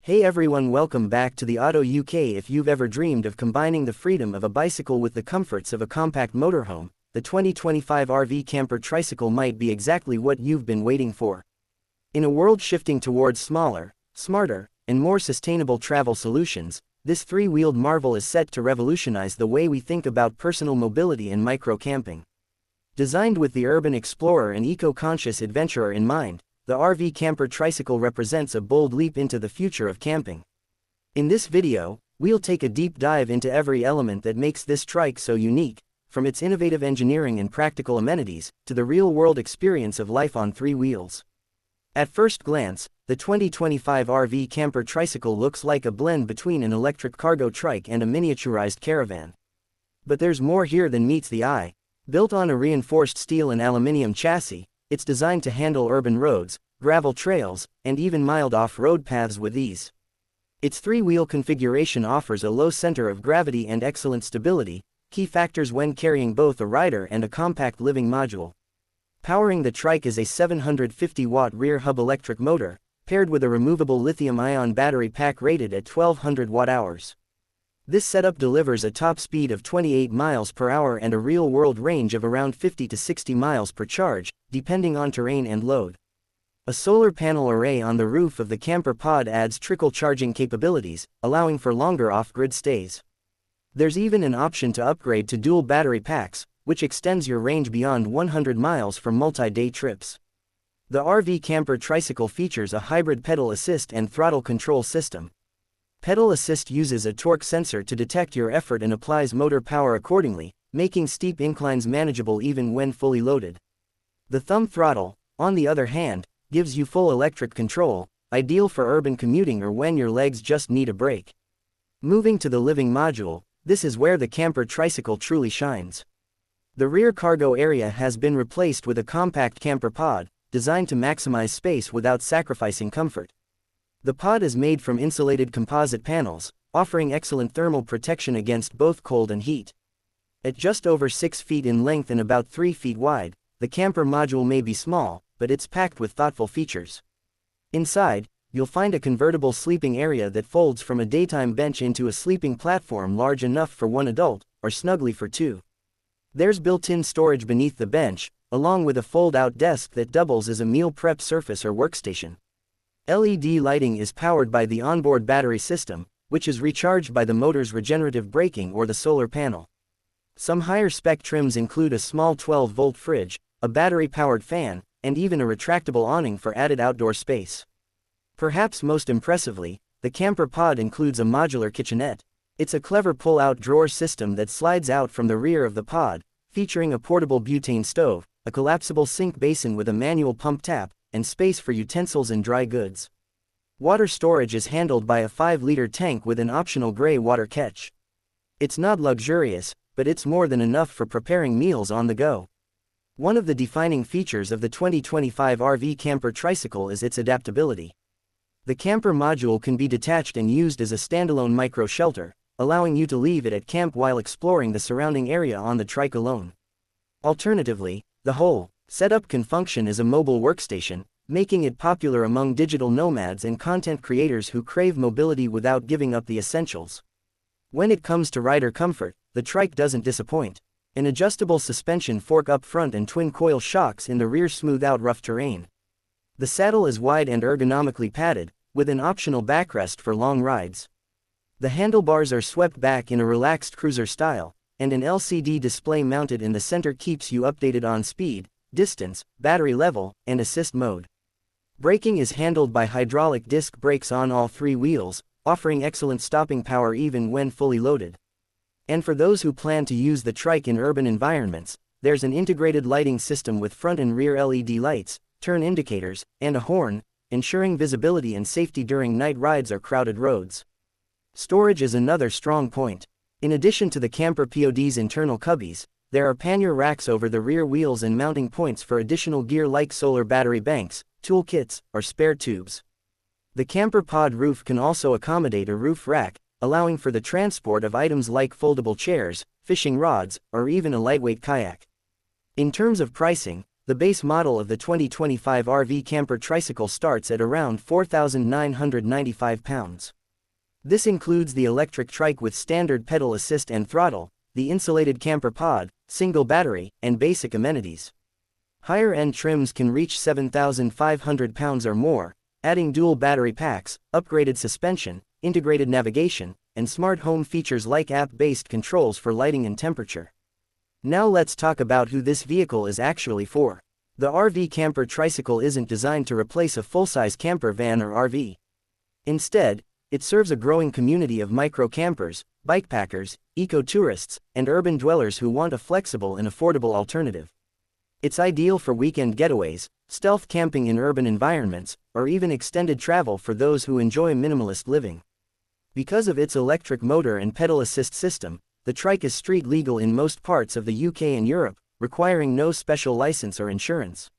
Hey everyone, welcome back to the Auto UK. If you've ever dreamed of combining the freedom of a bicycle with the comforts of a compact motorhome, the 2025 RV Camper Tricycle might be exactly what you've been waiting for. In a world shifting towards smaller, smarter, and more sustainable travel solutions, this three-wheeled marvel is set to revolutionize the way we think about personal mobility and micro-camping. Designed with the urban explorer and eco-conscious adventurer in mind, the RV Camper Tricycle represents a bold leap into the future of camping. In this video, we'll take a deep dive into every element that makes this trike so unique, from its innovative engineering and practical amenities, to the real-world experience of life on three wheels. At first glance, the 2025 RV Camper Tricycle looks like a blend between an electric cargo trike and a miniaturized caravan. But there's more here than meets the eye. Built on a reinforced steel and aluminum chassis, it's designed to handle urban roads, gravel trails, and even mild off-road paths with ease. Its three-wheel configuration offers a low center of gravity and excellent stability, key factors when carrying both a rider and a compact living module. Powering the trike is a 750-watt rear hub electric motor, paired with a removable lithium-ion battery pack rated at 1200 watt-hours. This setup delivers a top speed of 28 miles per hour and a real-world range of around 50 to 60 miles per charge, depending on terrain and load. A solar panel array on the roof of the camper pod adds trickle charging capabilities, allowing for longer off-grid stays. There's even an option to upgrade to dual battery packs, which extends your range beyond 100 miles for multi-day trips. The RV Camper Tricycle features a hybrid pedal assist and throttle control system. Pedal assist uses a torque sensor to detect your effort and applies motor power accordingly, making steep inclines manageable even when fully loaded. The thumb throttle, on the other hand, gives you full electric control, ideal for urban commuting or when your legs just need a break. Moving to the living module, this is where the camper tricycle truly shines. The rear cargo area has been replaced with a compact camper pod, designed to maximize space without sacrificing comfort. The pod is made from insulated composite panels, offering excellent thermal protection against both cold and heat. At just over 6 feet in length and about 3 feet wide, the camper module may be small, but it's packed with thoughtful features. Inside, you'll find a convertible sleeping area that folds from a daytime bench into a sleeping platform large enough for one adult, or snugly for two. There's built-in storage beneath the bench, along with a fold-out desk that doubles as a meal prep surface or workstation. LED lighting is powered by the onboard battery system, which is recharged by the motor's regenerative braking or the solar panel. Some higher-spec trims include a small 12-volt fridge, a battery-powered fan, and even a retractable awning for added outdoor space. Perhaps most impressively, the camper pod includes a modular kitchenette. It's a clever pull-out drawer system that slides out from the rear of the pod, featuring a portable butane stove, a collapsible sink basin with a manual pump tap, and space for utensils and dry goods. Water storage is handled by a 5-liter tank with an optional gray water catch. It's not luxurious, but it's more than enough for preparing meals on the go. One of the defining features of the 2025 RV Camper Tricycle is its adaptability. The camper module can be detached and used as a standalone micro-shelter, allowing you to leave it at camp while exploring the surrounding area on the trike alone. Alternatively, the whole setup can function as a mobile workstation, making it popular among digital nomads and content creators who crave mobility without giving up the essentials. When it comes to rider comfort, the trike doesn't disappoint. An adjustable suspension fork up front and twin-coil shocks in the rear smooth out rough terrain. The saddle is wide and ergonomically padded, with an optional backrest for long rides. The handlebars are swept back in a relaxed cruiser style, and an LCD display mounted in the center keeps you updated on speed, distance, battery level, and assist mode. Braking is handled by hydraulic disc brakes on all three wheels, offering excellent stopping power even when fully loaded. And for those who plan to use the trike in urban environments, there's an integrated lighting system with front and rear LED lights, turn indicators, and a horn, ensuring visibility and safety during night rides or crowded roads. Storage is another strong point. In addition to the camper pod's internal cubbies, there are pannier racks over the rear wheels and mounting points for additional gear like solar battery banks, tool kits, or spare tubes. The camper pod roof can also accommodate a roof rack, allowing for the transport of items like foldable chairs, fishing rods, or even a lightweight kayak. In terms of pricing, The base model of the 2025 RV Camper Tricycle starts at around £4,995. This includes the electric trike with standard pedal assist and throttle, the insulated camper pod, single battery, and basic amenities. Higher-end trims can reach £7,500 or more, adding dual battery packs, upgraded suspension, integrated navigation, and smart home features like app-based controls for lighting and temperature. Now let's talk about who this vehicle is actually for. The RV Camper Tricycle isn't designed to replace a full-size camper van or RV. Instead, it serves a growing community of micro-campers, bikepackers, eco-tourists, and urban dwellers who want a flexible and affordable alternative. It's ideal for weekend getaways, stealth camping in urban environments, or even extended travel for those who enjoy minimalist living. Because of its electric motor and pedal assist system, the Trike is street legal in most parts of the UK and Europe, requiring no special license or insurance.